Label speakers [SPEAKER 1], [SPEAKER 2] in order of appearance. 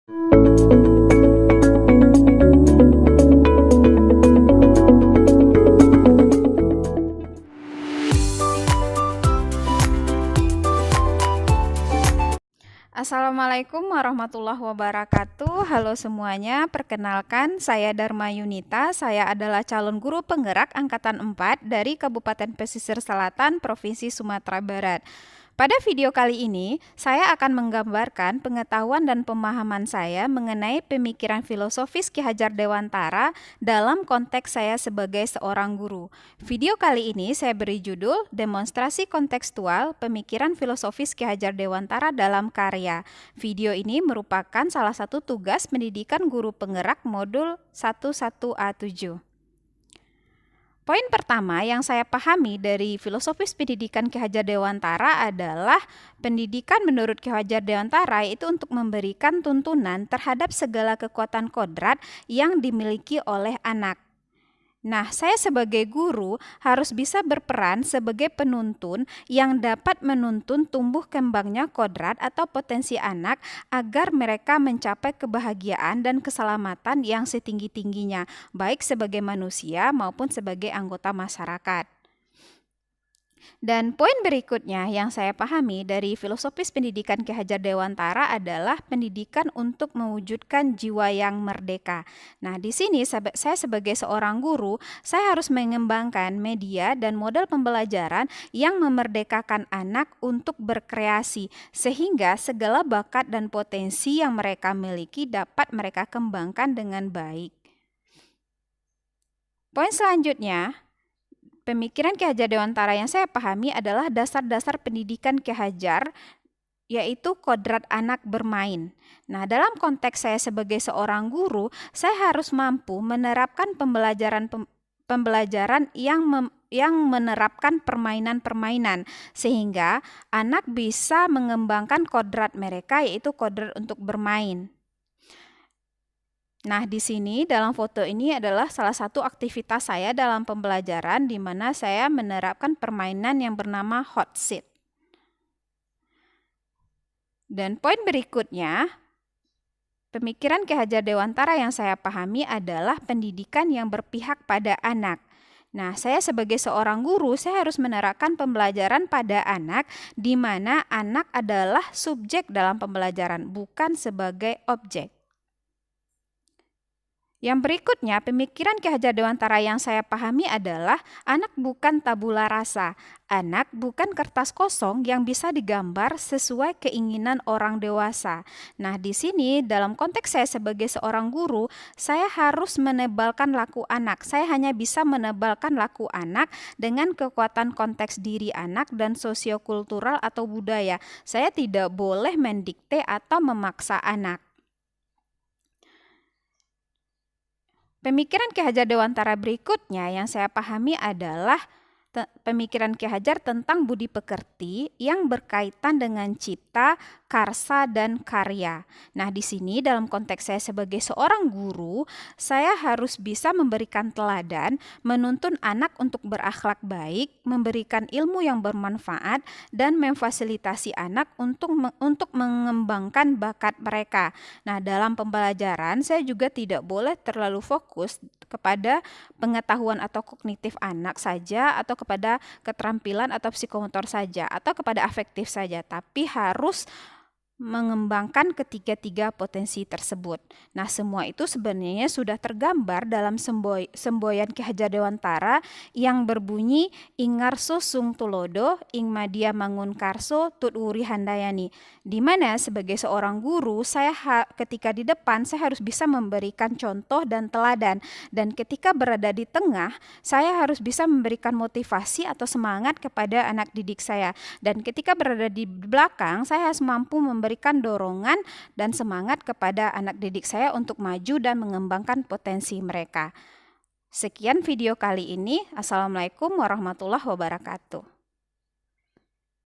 [SPEAKER 1] Assalamualaikum warahmatullahi wabarakatuh. Halo semuanya, perkenalkan saya Dharma Yunita. Saya adalah calon guru penggerak angkatan 4 dari Kabupaten Pesisir Selatan, Provinsi Sumatera Barat. Pada video kali ini, saya akan menggambarkan pengetahuan dan pemahaman saya mengenai pemikiran filosofis Ki Hajar Dewantara dalam konteks saya sebagai seorang guru. Video kali ini saya beri judul Demonstrasi Kontekstual Pemikiran Filosofis Ki Hajar Dewantara dalam Karya. Video ini merupakan salah satu tugas pendidikan guru penggerak modul 11A7. Poin pertama yang saya pahami dari filosofis pendidikan Ki Hajar Dewantara adalah pendidikan menurut Ki Hajar Dewantara itu untuk memberikan tuntunan terhadap segala kekuatan kodrat yang dimiliki oleh anak. Nah, saya sebagai guru harus bisa berperan sebagai penuntun yang dapat menuntun tumbuh kembangnya kodrat atau potensi anak agar mereka mencapai kebahagiaan dan keselamatan yang setinggi-tingginya, baik sebagai manusia maupun sebagai anggota masyarakat. Dan poin berikutnya yang saya pahami dari filosofis pendidikan Ki Hajar Dewantara adalah pendidikan untuk mewujudkan jiwa yang merdeka. Nah, di sini saya sebagai seorang guru, saya harus mengembangkan media dan model pembelajaran yang memerdekakan anak untuk berkreasi, sehingga segala bakat dan potensi yang mereka miliki dapat mereka kembangkan dengan baik. Poin selanjutnya, pemikiran Ki Hajar Dewantara yang saya pahami adalah dasar-dasar pendidikan Ki Hajar, yaitu kodrat anak bermain. Nah, dalam konteks saya sebagai seorang guru, saya harus mampu menerapkan pembelajaran yang menerapkan permainan-permainan, sehingga anak bisa mengembangkan kodrat mereka, yaitu kodrat untuk bermain. Nah, di sini dalam foto ini adalah salah satu aktivitas saya dalam pembelajaran di mana saya menerapkan permainan yang bernama hot seat. Dan poin berikutnya, pemikiran Ki Hajar Dewantara yang saya pahami adalah pendidikan yang berpihak pada anak. Nah, saya sebagai seorang guru, saya harus menerapkan pembelajaran pada anak di mana anak adalah subjek dalam pembelajaran, bukan sebagai objek. Yang berikutnya, pemikiran Ki Hajar Dewantara yang saya pahami adalah anak bukan tabula rasa. Anak bukan kertas kosong yang bisa digambar sesuai keinginan orang dewasa. Nah, di sini dalam konteks saya sebagai seorang guru, saya harus menebalkan laku anak. Saya hanya bisa menebalkan laku anak dengan kekuatan konteks diri anak dan sosiokultural atau budaya. Saya tidak boleh mendikte atau memaksa anak. Pemikiran Ki Hajar Dewantara berikutnya yang saya pahami adalah pemikiran Ki Hajar tentang budi pekerti yang berkaitan dengan cipta, karsa, dan karya. Nah, di sini dalam konteks saya sebagai seorang guru, saya harus bisa memberikan teladan, menuntun anak untuk berakhlak baik, memberikan ilmu yang bermanfaat, dan memfasilitasi anak untuk mengembangkan bakat mereka. Nah, dalam pembelajaran saya juga tidak boleh terlalu fokus kepada pengetahuan atau kognitif anak saja, atau kepada keterampilan atau psikomotor saja, atau kepada afektif saja, tapi harus mengembangkan ketiga-tiga potensi tersebut. Nah, semua itu sebenarnya sudah tergambar dalam semboyan Ki Hajar Dewantara yang berbunyi Ingarso sung tulodo, ing madia mangun karso, tut wuri handayani. Di mana sebagai seorang guru, saya ketika di depan saya harus bisa memberikan contoh dan teladan, dan ketika berada di tengah, saya harus bisa memberikan motivasi atau semangat kepada anak didik saya, dan ketika berada di belakang, saya harus mampu memberikan dorongan dan semangat kepada anak didik saya untuk maju dan mengembangkan potensi mereka. Sekian video kali ini. Assalamualaikum warahmatullahi wabarakatuh.